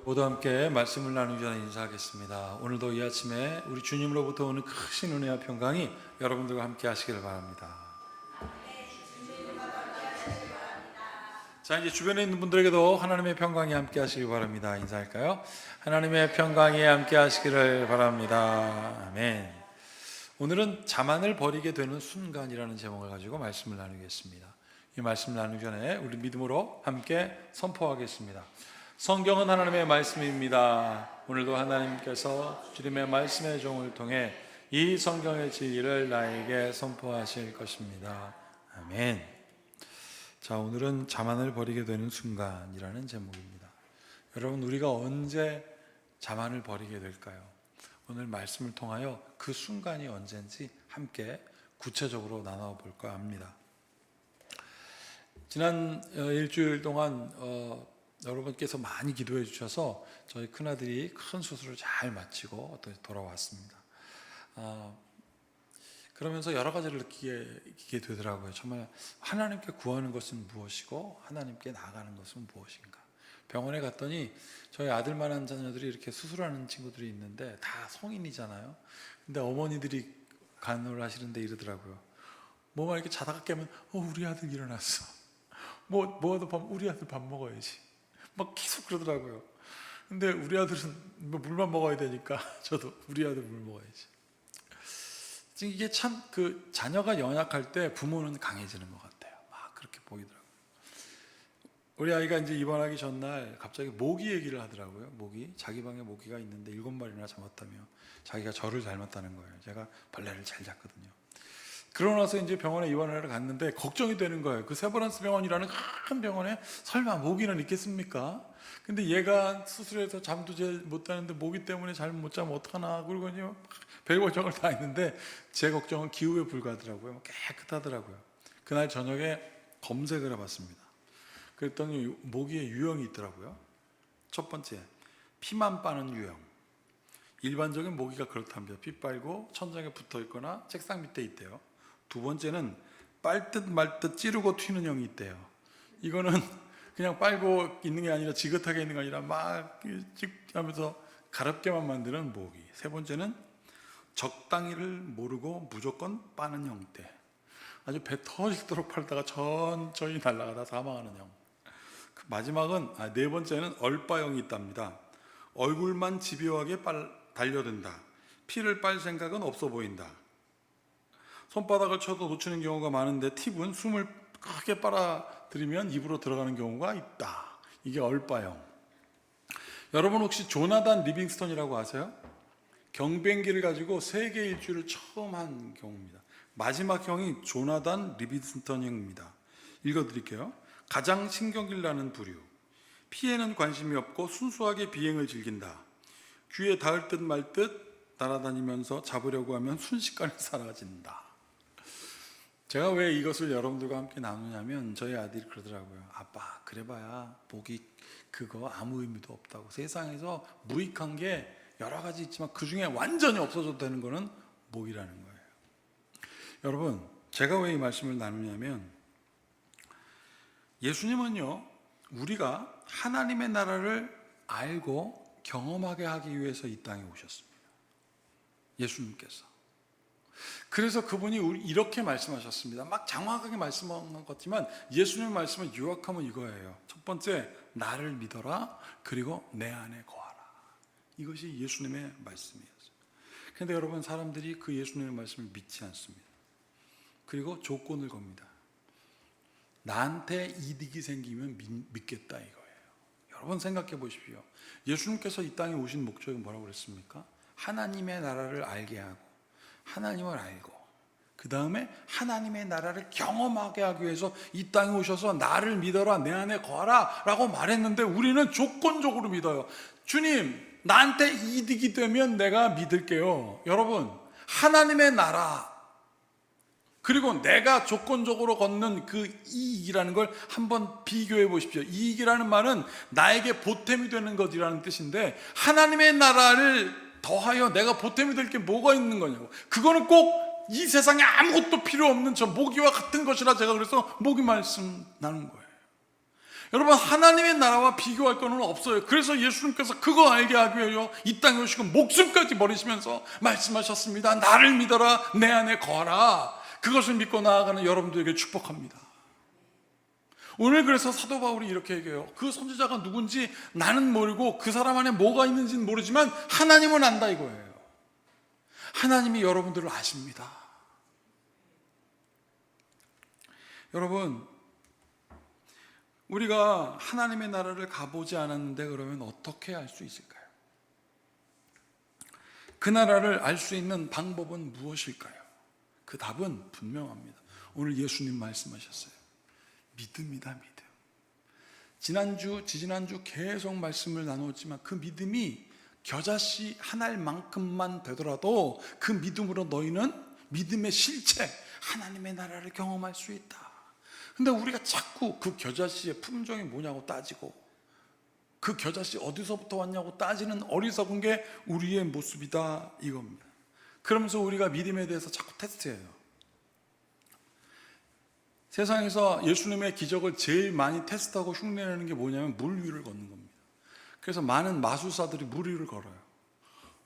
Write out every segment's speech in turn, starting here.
모두 함께 말씀을 나누기 전에 인사하겠습니다. 오늘도 이 아침에 우리 주님으로부터 오는 크신 은혜와 평강이 여러분들과 함께 하시기를 바랍니다. 자, 이제 주변에 있는 분들에게도 하나님의 평강이 함께 하시길 바랍니다. 인사할까요? 하나님의 평강이 함께 하시기를 바랍니다. 아멘. 오늘은 자만을 버리게 되는 순간이라는 제목을 가지고 말씀을 나누겠습니다. 이 말씀 나누기 전에 우리 믿음으로 함께 선포하겠습니다. 성경은 하나님의 말씀입니다. 오늘도 하나님께서 주님의 말씀의 종을 통해 이 성경의 진리를 나에게 선포하실 것입니다. 아멘. 자, 오늘은 자만을 버리게 되는 순간이라는 제목입니다. 여러분, 우리가 언제 자만을 버리게 될까요? 오늘 말씀을 통하여 그 순간이 언제인지 함께 구체적으로 나눠볼까 합니다. 지난 일주일 동안 여러분께서 많이 기도해 주셔서 저희 큰아들이 큰 수술을 잘 마치고 또 돌아왔습니다. 그러면서 여러 가지를 느끼게 되더라고요. 정말 하나님께 구하는 것은 무엇이고 하나님께 나아가는 것은 무엇인가. 병원에 갔더니 저희 아들만한 자녀들이 이렇게 수술하는 친구들이 있는데 다 성인이잖아요. 근데 어머니들이 간호를 하시는데 이러더라고요. 뭐만 이렇게 자다가 깨면 우리 아들 일어났어. 뭐하다 보면 우리 아들 밥 먹어야지. 막 계속 그러더라고요. 근데 우리 아들은 물만 먹어야 되니까 저도 우리 아들 물 먹어야지. 지금 이게 참 그 자녀가 연약할 때 부모는 강해지는 것 같아요. 막 그렇게 보이더라고요. 우리 아이가 이제 입원하기 전날 갑자기 모기 얘기를 하더라고요. 모기, 자기 방에 모기가 있는데 7마리나 잡았다며 자기가 저를 닮았다는 거예요. 제가 벌레를 잘 잡거든요. 그러고 나서 이제 병원에 입원을 하러 갔는데 걱정이 되는 거예요. 그 세브란스 병원이라는 큰 병원에 설마 모기는 있겠습니까? 근데 얘가 수술해서 잠도 제일 못 자는데 모기 때문에 잠 못 자면 어떡하나. 그리고 이제 별 걱정을 다 했는데 제 걱정은 기후에 불과하더라고요. 깨끗하더라고요. 그날 저녁에 검색을 해봤습니다. 그랬더니 모기의 유형이 있더라고요. 첫 번째, 피만 빠는 유형. 일반적인 모기가 그렇답니다. 피 빨고 천장에 붙어 있거나 책상 밑에 있대요. 두 번째는 빨듯 말듯 찌르고 튀는 형이 있대요. 이거는 그냥 빨고 있는 게 아니라 지긋하게 있는 게 아니라 막 찍 하면서 가렵게만 만드는 모기. 세 번째는 적당히를 모르고 무조건 빠는 형태. 아주 배 터지도록 팔다가 천천히 날아가다 사망하는 형. 그 마지막은 네 번째는 얼빠형이 있답니다. 얼굴만 집요하게 달려든다. 피를 빨 생각은 없어 보인다. 손바닥을 쳐도 놓치는 경우가 많은데 팁은 숨을 크게 빨아들이면 입으로 들어가는 경우가 있다. 이게 얼빠형. 여러분 혹시 조나단 리빙스턴이라고 아세요? 경비행기를 가지고 세계 일주를 처음 한 경우입니다. 마지막 형이 조나단 리빙스턴형입니다. 읽어드릴게요. 가장 신경질 나는 부류. 피에는 관심이 없고 순수하게 비행을 즐긴다. 귀에 닿을 듯 말 듯 날아다니면서 잡으려고 하면 순식간에 사라진다. 제가 왜 이것을 여러분들과 함께 나누냐면 저희 아들이 그러더라고요. 아빠, 그래봐야 모기 그거 아무 의미도 없다고. 세상에서 무익한 게 여러 가지 있지만 그 중에 완전히 없어져도 되는 거는 모기라는 거예요. 여러분, 제가 왜 이 말씀을 나누냐면 예수님은요, 우리가 하나님의 나라를 알고 경험하게 하기 위해서 이 땅에 오셨습니다. 예수님께서. 그래서 그분이 이렇게 말씀하셨습니다. 막 장황하게 말씀한 것 같지만 예수님의 말씀은 요약하면 이거예요. 첫 번째, 나를 믿어라. 그리고 내 안에 거하라. 이것이 예수님의 말씀이었어요. 그런데 여러분, 사람들이 그 예수님의 말씀을 믿지 않습니다. 그리고 조건을 겁니다. 나한테 이득이 생기면 믿겠다 이거예요. 여러분 생각해 보십시오. 예수님께서 이 땅에 오신 목적이 뭐라고 그랬습니까? 하나님의 나라를 알게 하고 하나님을 알고 그 다음에 하나님의 나라를 경험하게 하기 위해서 이 땅에 오셔서 나를 믿어라, 내 안에 거하라 라고 말했는데 우리는 조건적으로 믿어요. 주님, 나한테 이득이 되면 내가 믿을게요. 여러분, 하나님의 나라 그리고 내가 조건적으로 걷는 그 이익이라는 걸 한번 비교해 보십시오. 이익이라는 말은 나에게 보탬이 되는 것이라는 뜻인데 하나님의 나라를 더하여 내가 보탬이 될 게 뭐가 있는 거냐고. 그거는 꼭 이 세상에 아무것도 필요 없는 저 모기와 같은 것이라 제가 그래서 모기 말씀 나눈 거예요. 여러분, 하나님의 나라와 비교할 거는 없어요. 그래서 예수님께서 그거 알게 하기 위하여 이 땅에 오시고 목숨까지 버리시면서 말씀하셨습니다. 나를 믿어라, 내 안에 거하라. 그것을 믿고 나아가는 여러분들에게 축복합니다. 오늘 그래서 사도 바울이 이렇게 얘기해요. 그 선지자가 누군지 나는 모르고 그 사람 안에 뭐가 있는지는 모르지만 하나님은 안다 이거예요. 하나님이 여러분들을 아십니다. 여러분, 우리가 하나님의 나라를 가보지 않았는데 그러면 어떻게 알 수 있을까요? 그 나라를 알 수 있는 방법은 무엇일까요? 그 답은 분명합니다. 오늘 예수님 말씀하셨어요. 믿음이다, 믿음. 지난주, 지지난주 계속 말씀을 나누었지만 그 믿음이 겨자씨 한 알만큼만 되더라도 그 믿음으로 너희는 믿음의 실체, 하나님의 나라를 경험할 수 있다. 근데 우리가 자꾸 그 겨자씨의 품종이 뭐냐고 따지고 그 겨자씨 어디서부터 왔냐고 따지는 어리석은 게 우리의 모습이다 이겁니다. 그러면서 우리가 믿음에 대해서 자꾸 테스트해요. 세상에서 예수님의 기적을 제일 많이 테스트하고 흉내내는 게 뭐냐면 물 위를 걷는 겁니다. 그래서 많은 마술사들이 물 위를 걸어요.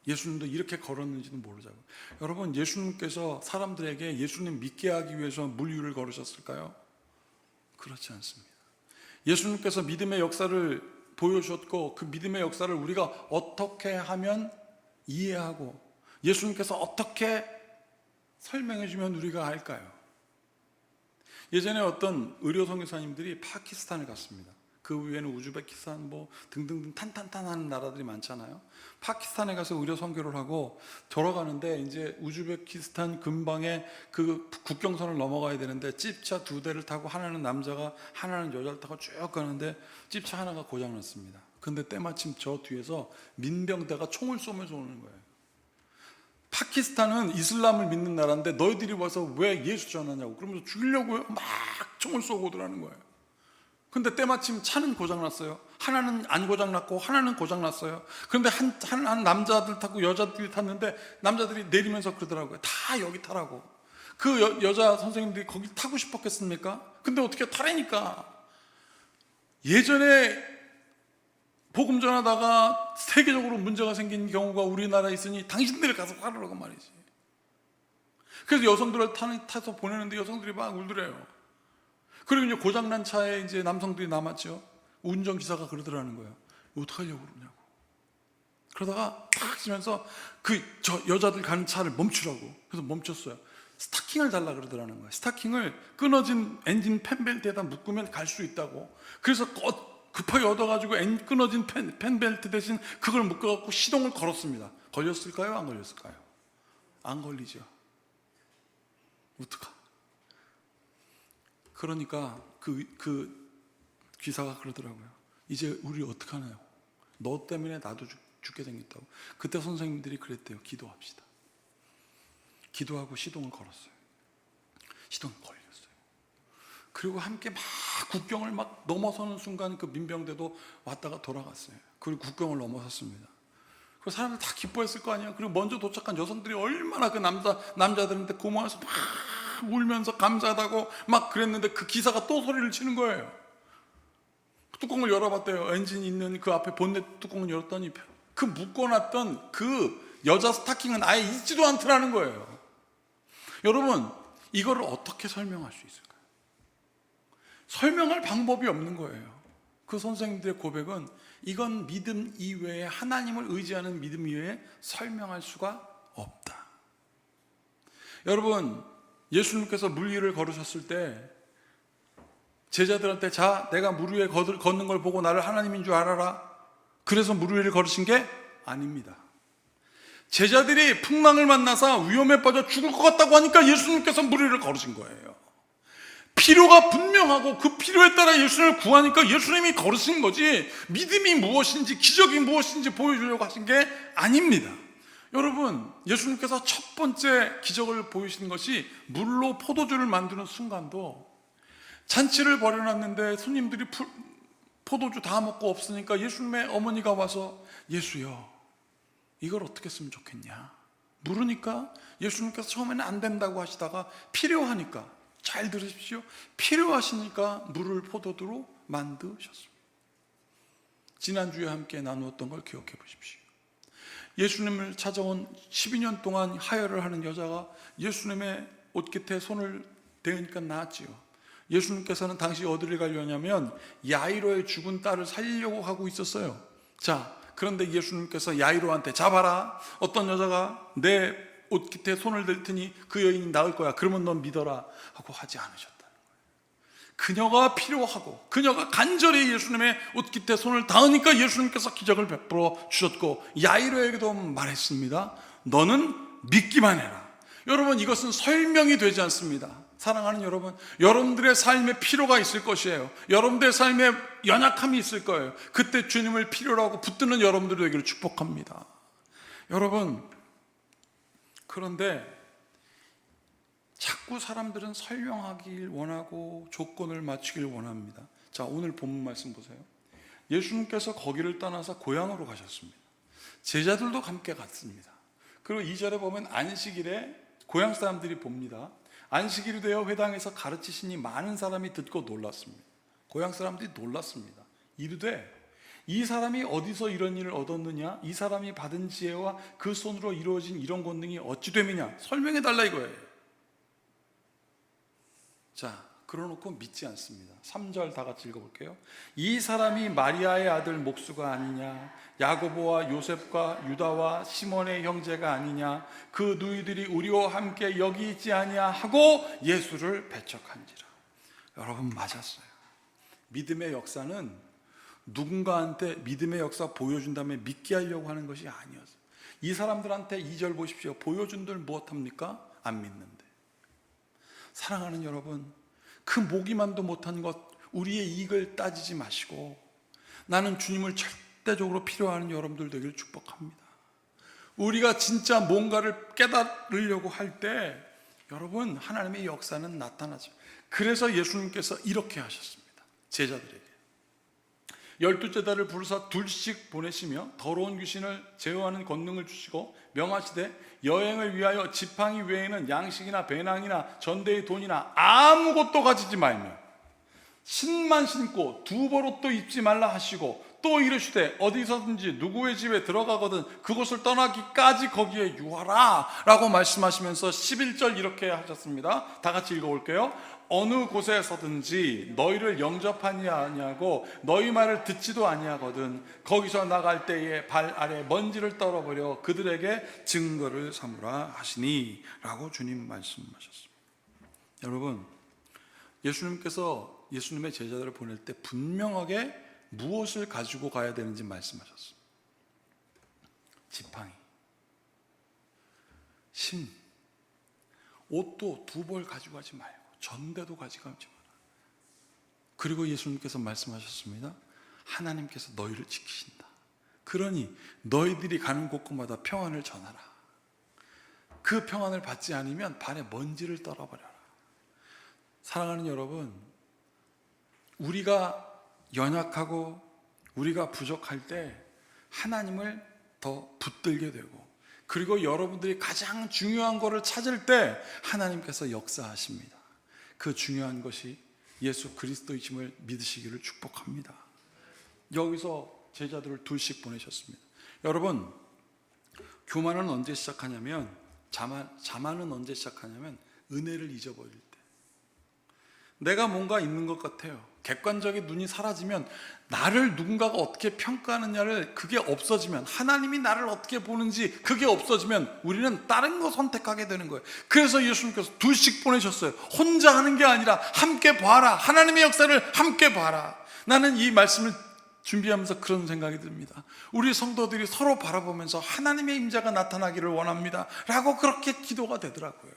예수님도 이렇게 걸었는지는 모르자고. 여러분, 예수님께서 사람들에게 예수님 믿게 하기 위해서 물 위를 걸으셨을까요? 그렇지 않습니다. 예수님께서 믿음의 역사를 보여주셨고 그 믿음의 역사를 우리가 어떻게 하면 이해하고 예수님께서 어떻게 설명해 주면 우리가 알까요? 예전에 어떤 의료 선교사님들이 파키스탄을 갔습니다. 그 위에는 우즈베키스탄 뭐 등등등 탄탄탄한 나라들이 많잖아요. 파키스탄에 가서 의료 선교를 하고 돌아가는데 이제 우즈베키스탄 근방에 그 국경선을 넘어가야 되는데 찝차 2대를 타고 하나는 남자가 하나는 여자를 타고 쭉 가는데 찝차 하나가 고장났습니다. 근데 때마침 저 뒤에서 민병대가 총을 쏘면서 오는 거예요. 파키스탄은 이슬람을 믿는 나라인데 너희들이 와서 왜 예수 전하냐고 그러면서 죽이려고요. 막 총을 쏘고 오더라는 거예요. 근데 때마침 차는 고장났어요. 하나는 안 고장났고 하나는 고장났어요. 그런데 한 남자들 타고 여자들이 탔는데 남자들이 내리면서 그러더라고요. 다 여기 타라고. 그 여자 선생님들이 거기 타고 싶었겠습니까? 근데 어떻게 타라니까. 예전에 복음 전하다가 세계적으로 문제가 생긴 경우가 우리나라에 있으니 당신들이 가서 살으라고 말이지. 그래서 여성들을 타서 보내는데 여성들이 막 울더래요. 그리고 이제 고장난 차에 이제 남성들이 남았죠. 운전기사가 그러더라는 거예요. 어떡하려고 그러냐고. 그러다가 탁 치면서 저 여자들 가는 차를 멈추라고. 그래서 멈췄어요. 스타킹을 달라 그러더라는 거예요. 스타킹을 끊어진 엔진 펜벨트에다 묶으면 갈 수 있다고. 그래서 급하게 얻어가지고 끊어진 펜벨트 대신 그걸 묶어갖고 시동을 걸었습니다. 걸렸을까요? 안 걸렸을까요? 안 걸리죠. 어떡하? 그러니까 그 기사가 그러더라고요. 이제 우리 어떡하나요? 너 때문에 나도 죽게 생겼다고. 그때 선생님들이 그랬대요. 기도합시다. 기도하고 시동을 걸었어요. 시동을 걸렸어요. 그리고 함께 막 국경을 막 넘어서는 순간 그 민병대도 왔다가 돌아갔어요. 그리고 국경을 넘어섰습니다. 그 사람들 다 기뻐했을 거 아니에요. 그리고 먼저 도착한 여성들이 얼마나 그 남자들한테 고마워서 막 울면서 감사하다고 막 그랬는데 그 기사가 또 소리를 치는 거예요. 뚜껑을 열어봤대요. 엔진 있는 그 앞에 본넷 뚜껑을 열었더니 그 묶어놨던 그 여자 스타킹은 아예 있지도 않더라는 거예요. 여러분, 이거를 어떻게 설명할 수 있을까요? 설명할 방법이 없는 거예요. 그 선생님들의 고백은 이건 믿음 이외에, 하나님을 의지하는 믿음 이외에 설명할 수가 없다. 여러분, 예수님께서 물 위를 걸으셨을 때 제자들한테 자, 내가 물 위에 걷는 걸 보고 나를 하나님인 줄 알아라. 그래서 물 위를 걸으신 게 아닙니다. 제자들이 풍랑을 만나서 위험에 빠져 죽을 것 같다고 하니까 예수님께서 물 위를 걸으신 거예요. 필요가 분명하고 그 필요에 따라 예수님을 구하니까 예수님이 걸으신 거지, 믿음이 무엇인지 기적이 무엇인지 보여주려고 하신 게 아닙니다. 여러분, 예수님께서 첫 번째 기적을 보이신 것이 물로 포도주를 만드는 순간도 잔치를 벌여놨는데 손님들이 포도주 다 먹고 없으니까 예수님의 어머니가 와서 예수여, 이걸 어떻게 쓰면 좋겠냐 물으니까 예수님께서 처음에는 안 된다고 하시다가 필요하니까 잘 들으십시오. 필요하시니까 물을 포도주로 만드셨습니다. 지난주에 함께 나누었던 걸 기억해 보십시오. 예수님을 찾아온 12년 동안 하혈을 하는 여자가 예수님의 옷깃에 손을 대니까 나았지요. 예수님께서는 당시 어디를 가려냐면 야이로의 죽은 딸을 살리려고 하고 있었어요. 자, 그런데 예수님께서 야이로한테 잡아라. 어떤 여자가 내 옷깃에 손을 댈 테니 그 여인이 나을 거야. 그러면 넌 믿어라. 하고 하지 않으셨다는 거예요. 그녀가 필요하고 그녀가 간절히 예수님의 옷깃에 손을 닿으니까 예수님께서 기적을 베풀어 주셨고 야이로에게도 말했습니다. 너는 믿기만 해라. 여러분, 이것은 설명이 되지 않습니다. 사랑하는 여러분, 여러분들의 삶에 필요가 있을 것이에요. 여러분들의 삶에 연약함이 있을 거예요. 그때 주님을 필요로 하고 붙드는 여러분들이 되기를 축복합니다. 여러분, 그런데 자꾸 사람들은 설명하길 원하고 조건을 맞추길 원합니다. 자, 오늘 본문 말씀 보세요. 예수님께서 거기를 떠나서 고향으로 가셨습니다. 제자들도 함께 갔습니다. 그리고 2절에 보면 안식일에 고향 사람들이 봅니다. 안식일이 되어 회당에서 가르치시니 많은 사람이 듣고 놀랐습니다. 고향 사람들이 놀랐습니다. 이르되 이 사람이 어디서 이런 일을 얻었느냐? 이 사람이 받은 지혜와 그 손으로 이루어진 이런 권능이 어찌 됨이냐? 설명해 달라 이거예요. 자, 그러놓고 믿지 않습니다. 3절 다 같이 읽어볼게요. 이 사람이 마리아의 아들 목수가 아니냐? 야고보와 요셉과 유다와 시몬의 형제가 아니냐? 그 누이들이 우리와 함께 여기 있지 아니냐? 하고 예수를 배척한지라. 여러분, 맞았어요. 믿음의 역사는 누군가한테 믿음의 역사 보여준 다음에 믿게 하려고 하는 것이 아니었어요. 이 사람들한테 2절 보십시오. 보여준들 무엇합니까? 안 믿는데. 사랑하는 여러분, 그 모기만도 못한 것, 우리의 이익을 따지지 마시고 나는 주님을 절대적으로 필요하는 여러분들 되기를 축복합니다. 우리가 진짜 뭔가를 깨달으려고 할 때 여러분, 하나님의 역사는 나타나죠. 그래서 예수님께서 이렇게 하셨습니다. 제자들에게 12제자를 부르사 둘씩 보내시며 더러운 귀신을 제어하는 권능을 주시고 명하시되 여행을 위하여 지팡이 외에는 양식이나 배낭이나 전대의 돈이나 아무것도 가지지 말며 신만 신고 두벌옷도 입지 말라 하시고 또 이르시되 어디서든지 누구의 집에 들어가거든 그곳을 떠나기까지 거기에 유하라 라고 말씀하시면서 11절 이렇게 하셨습니다. 다 같이 읽어볼게요. 어느 곳에서든지 너희를 영접하니 아니하고 너희 말을 듣지도 아니하거든 거기서 나갈 때에 발 아래 먼지를 떨어버려 그들에게 증거를 삼으라 하시니 라고 주님 말씀하셨습니다. 여러분, 예수님께서 예수님의 제자들을 보낼 때 분명하게 무엇을 가지고 가야 되는지 말씀하셨습니다. 지팡이, 신, 옷도 두 벌 가지고 가지 말고 전대도 가지고 가지 마라. 그리고 예수님께서 말씀하셨습니다. 하나님께서 너희를 지키신다. 그러니 너희들이 가는 곳곳마다 평안을 전하라. 그 평안을 받지 않으면 발에 먼지를 떨어버려라. 사랑하는 여러분, 우리가 연약하고 우리가 부족할 때 하나님을 더 붙들게 되고 그리고 여러분들이 가장 중요한 것을 찾을 때 하나님께서 역사하십니다. 그 중요한 것이 예수 그리스도이심을 믿으시기를 축복합니다. 여기서 제자들을 둘씩 보내셨습니다. 여러분, 교만은 언제 시작하냐면 자만은 언제 시작하냐면 은혜를 잊어버릴 때. 내가 뭔가 있는 것 같아요. 객관적인 눈이 사라지면 나를 누군가가 어떻게 평가하느냐를 그게 없어지면 하나님이 나를 어떻게 보는지 그게 없어지면 우리는 다른 거 선택하게 되는 거예요. 그래서 예수님께서 둘씩 보내셨어요. 혼자 하는 게 아니라 함께 봐라. 하나님의 역사를 함께 봐라. 나는 이 말씀을 준비하면서 그런 생각이 듭니다. 우리 성도들이 서로 바라보면서 하나님의 임재가 나타나기를 원합니다 라고 그렇게 기도가 되더라고요.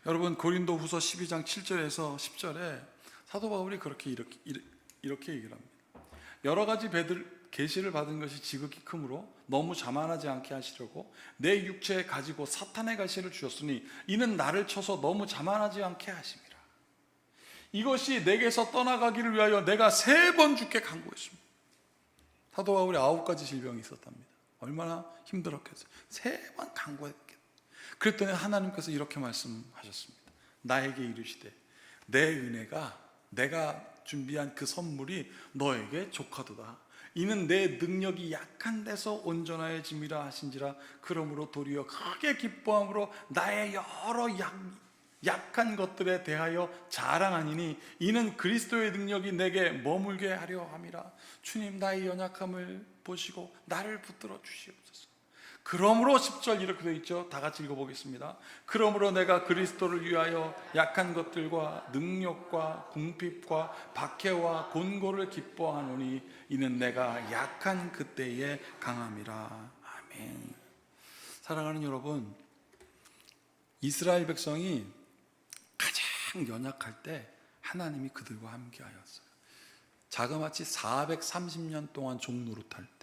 여러분, 고린도후서 12장 7절에서 10절에 사도 바울이 이렇게 얘기를 합니다. 여러 가지 계시를 받은 것이 지극히 크므로 너무 자만하지 않게 하시려고 내 육체에 가지고 사탄의 가시를 주셨으니 이는 나를 쳐서 너무 자만하지 않게 하심이라. 이것이 내게서 떠나가기를 위하여 내가 3번 주께 간구했습니다. 사도 바울이 9가지 질병이 있었답니다. 얼마나 힘들었겠어요. 3번 간구했겠어요. 그랬더니 하나님께서 이렇게 말씀하셨습니다. 나에게 이르시되 내 은혜가 내가 준비한 그 선물이 너에게 족하도다. 이는 내 능력이 약한 데서 온전하여짐이라 하신지라. 그러므로 도리어 크게 기뻐함으로 나의 여러 약한 것들에 대하여 자랑하니니 이는 그리스도의 능력이 내게 머물게 하려 함이라. 주님, 나의 연약함을 보시고 나를 붙들어 주시옵소서. 그러므로 10절 이렇게 되어 있죠. 다 같이 읽어보겠습니다. 그러므로 내가 그리스도를 위하여 약한 것들과 능력과 궁핍과 박해와 곤고를 기뻐하노니 이는 내가 약한 그때에 강함이라. 아멘. 사랑하는 여러분, 이스라엘 백성이 가장 연약할 때 하나님이 그들과 함께 하였어요. 자그마치 430년 동안 종노릇할 때,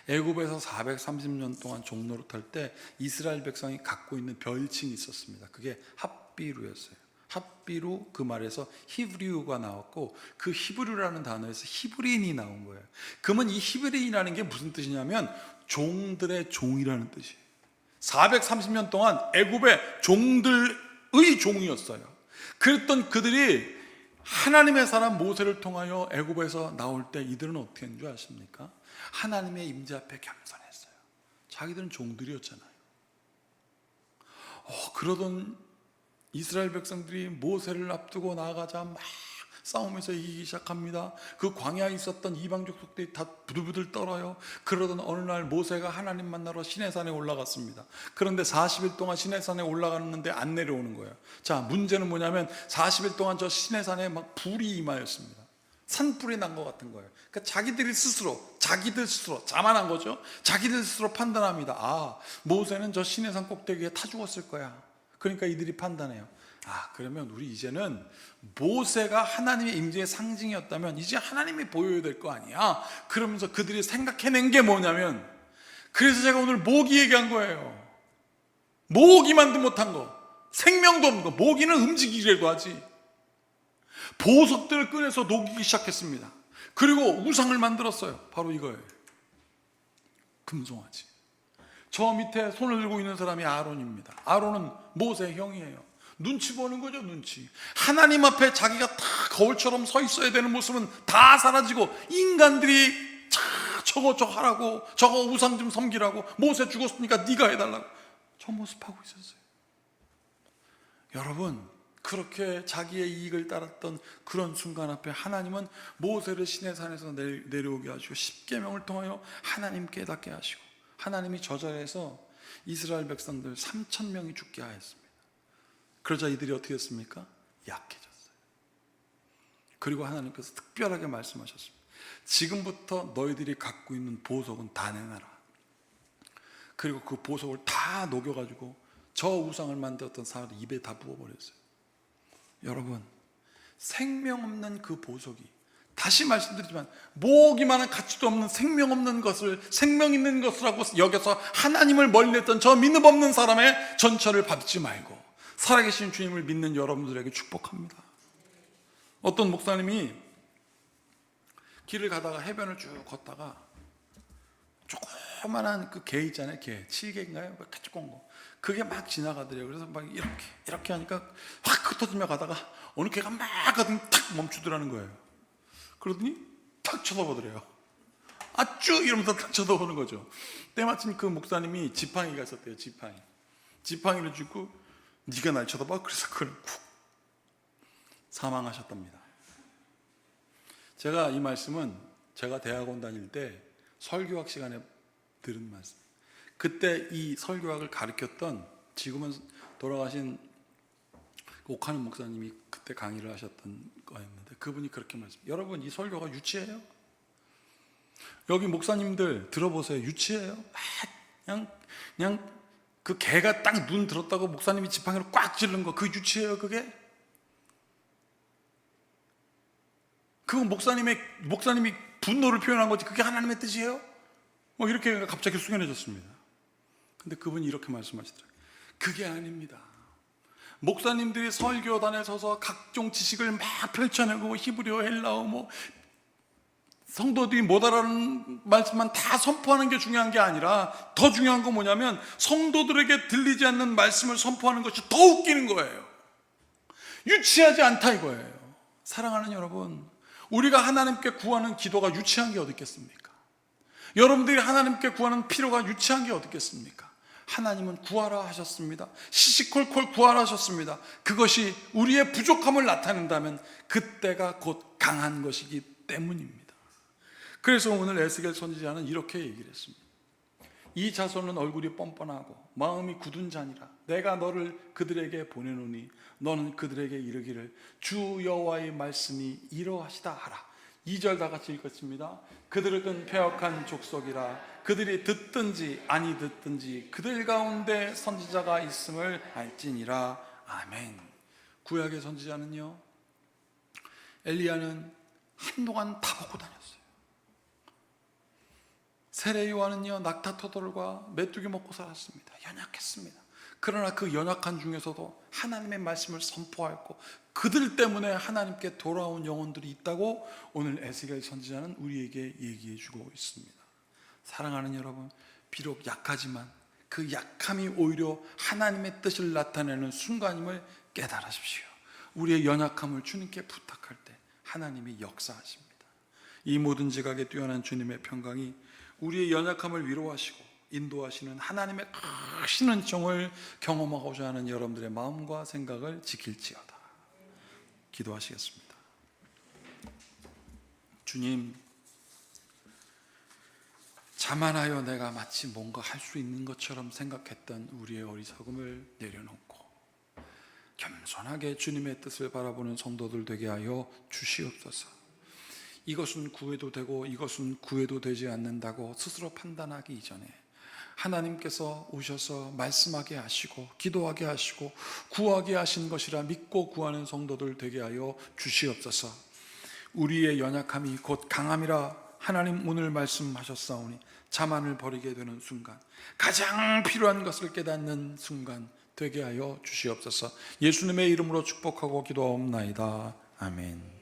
애굽에서 430년 동안 종노릇할 때 이스라엘 백성이 갖고 있는 별칭이 있었습니다. 그게 핫비루였어요. 핫비루, 그 말에서 히브리우가 나왔고, 그 히브리라는 단어에서 히브리인이 나온 거예요. 그러면 이 히브리인이라는 게 무슨 뜻이냐면 종들의 종이라는 뜻이에요. 430년 동안 애굽의 종들의 종이었어요. 그랬던 그들이 하나님의 사람 모세를 통하여 애굽에서 나올 때 이들은 어떻게 했는 줄 아십니까? 하나님의 임재 앞에 겸손했어요. 자기들은 종들이었잖아요. 그러던 이스라엘 백성들이 모세를 앞두고 나아가자 막 싸움에서 이기기 시작합니다. 그 광야에 있었던 이방 족속들이 다 부들부들 떨어요. 그러던 어느 날 모세가 하나님 만나러 시내산에 올라갔습니다. 그런데 40일 동안 시내산에 올라갔는데 안 내려오는 거예요. 자, 문제는 뭐냐면 40일 동안 저 시내산에 막 불이 임하였습니다. 산불이 난 것 같은 거예요. 그러니까 자기들 스스로 자만한 거죠. 자기들 스스로 판단합니다. 아, 모세는 저 시내산 꼭대기에 타 죽었을 거야. 그러니까 이들이 판단해요. 그러면 우리 이제는 모세가 하나님의 임재의 상징이었다면 이제 하나님이 보여야 될 거 아니야. 그러면서 그들이 생각해낸 게 뭐냐면, 그래서 제가 오늘 모기 얘기한 거예요. 모기만도 못한 거, 생명도 없는 거. 모기는 움직이기라도 하지. 보석들을 꺼내서 녹이기 시작했습니다. 그리고 우상을 만들었어요. 바로 이거예요. 금송아지. 저 밑에 손을 들고 있는 사람이 아론입니다. 아론은 모세의 형이에요. 눈치 보는 거죠, 눈치. 하나님 앞에 자기가 다 거울처럼 서 있어야 되는 모습은 다 사라지고, 인간들이 저거 하라고, 저거 우상 좀 섬기라고, 모세 죽었으니까 네가 해달라고, 저 모습하고 있었어요. 여러분, 그렇게 자기의 이익을 따랐던 그런 순간 앞에 하나님은 모세를 시내산에서 내려오게 하시고 십계명을 통하여 하나님 깨닫게 하시고, 하나님이 저 자리에서 이스라엘 백성들 3,000명이 죽게 하였습니다. 그러자 이들이 어떻게 했습니까? 약해졌어요. 그리고 하나님께서 특별하게 말씀하셨습니다. 지금부터 너희들이 갖고 있는 보석은 다 내놔라. 그리고 그 보석을 다 녹여가지고 저 우상을 만들었던 사람들 입에 다 부어버렸어요. 여러분, 생명 없는 그 보석이, 다시 말씀드리지만 모기만한 가치도 없는 생명 없는 것을 생명 있는 것이라고 여겨서 하나님을 멀리 했던 저 믿음 없는 사람의 전철을 밟지 말고 살아계신 주님을 믿는 여러분들에게 축복합니다. 어떤 목사님이 길을 가다가 해변을 쭉 걷다가 조그만한 그 개 있잖아요. 개, 7개인가요? 조그만 거. 그게 막 지나가더래요. 그래서 막 이렇게 하니까 확 흩어지며 가다가 어느 개가 막 가더니 탁 멈추더라는 거예요. 그러더니 탁 쳐다보더래요. 아쭈 이러면서 탁 쳐다보는 거죠. 때마침 그 목사님이 지팡이가 있었대요. 지팡이를 쥐고 네가 날 쳐다봐. 그래서 그걸 쿡 사망하셨답니다. 제가 이 말씀은 제가 대학원 다닐 때 설교학 시간에 들은 말씀. 그때 이 설교학을 가르쳤던, 지금은 돌아가신 옥하는 목사님이 그때 강의를 하셨던 거였는데, 그분이 그렇게 말씀해요. 여러분, 이 설교가 유치해요? 여기 목사님들 들어보세요. 유치해요? 그냥 그 개가 딱 눈 들었다고 목사님이 지팡이로 꽉 찌른 거, 그 유치해요? 그게? 그건 목사님이 분노를 표현한 거지, 그게 하나님의 뜻이에요? 이렇게 갑자기 숙연해졌습니다. 근데 그분이 이렇게 말씀하시더라고요. 그게 아닙니다. 목사님들이 설교단에 서서 각종 지식을 막 펼쳐내고 히브리어, 헬라어, 성도들이 못 알아듣는 말씀만 다 선포하는 게 중요한 게 아니라, 더 중요한 건 뭐냐면 성도들에게 들리지 않는 말씀을 선포하는 것이 더 웃기는 거예요. 유치하지 않다 이거예요. 사랑하는 여러분, 우리가 하나님께 구하는 기도가 유치한 게 어디 있겠습니까? 여러분들이 하나님께 구하는 필요가 유치한 게 어디 있겠습니까? 하나님은 구하라 하셨습니다. 시시콜콜 구하라 하셨습니다. 그것이 우리의 부족함을 나타낸다면 그때가 곧 강한 것이기 때문입니다. 그래서 오늘 에스겔 선지자는 이렇게 얘기를 했습니다. 이 자손은 얼굴이 뻔뻔하고 마음이 굳은 자니라. 내가 너를 그들에게 보내노니 너는 그들에게 이르기를 주 여호와의 말씀이 이러하시다 하라. 2절 다 같이 읽겠습니다. 그들은 패역한 족속이라. 그들이 듣든지 아니 듣든지 그들 가운데 선지자가 있음을 알지니라. 아멘. 구약의 선지자는요, 엘리야는 한동안 다 먹고 다녔어요. 세례 요한은요, 낙타토돌과 메뚜기 먹고 살았습니다. 연약했습니다. 그러나 그 연약한 중에서도 하나님의 말씀을 선포하였고 그들 때문에 하나님께 돌아온 영혼들이 있다고 오늘 에스겔 선지자는 우리에게 얘기해 주고 있습니다. 사랑하는 여러분, 비록 약하지만 그 약함이 오히려 하나님의 뜻을 나타내는 순간임을 깨달으십시오. 우리의 연약함을 주님께 부탁할 때 하나님이 역사하십니다. 이 모든 지각에 뛰어난 주님의 평강이 우리의 연약함을 위로하시고 인도하시는 하나님의 크신 은총을 경험하고자 하는 여러분들의 마음과 생각을 지킬지어다. 기도하시겠습니다. 주님, 자만하여 내가 마치 뭔가 할 수 있는 것처럼 생각했던 우리의 어리석음을 내려놓고 겸손하게 주님의 뜻을 바라보는 성도들 되게 하여 주시옵소서. 이것은 구해도 되고 이것은 구해도 되지 않는다고 스스로 판단하기 이전에 하나님께서 오셔서 말씀하게 하시고 기도하게 하시고 구하게 하신 것이라 믿고 구하는 성도들 되게 하여 주시옵소서. 우리의 연약함이 곧 강함이라 하나님 오늘 말씀하셨사오니 자만을 버리게 되는 순간, 가장 필요한 것을 깨닫는 순간 되게 하여 주시옵소서. 예수님의 이름으로 축복하고 기도하옵나이다. 아멘.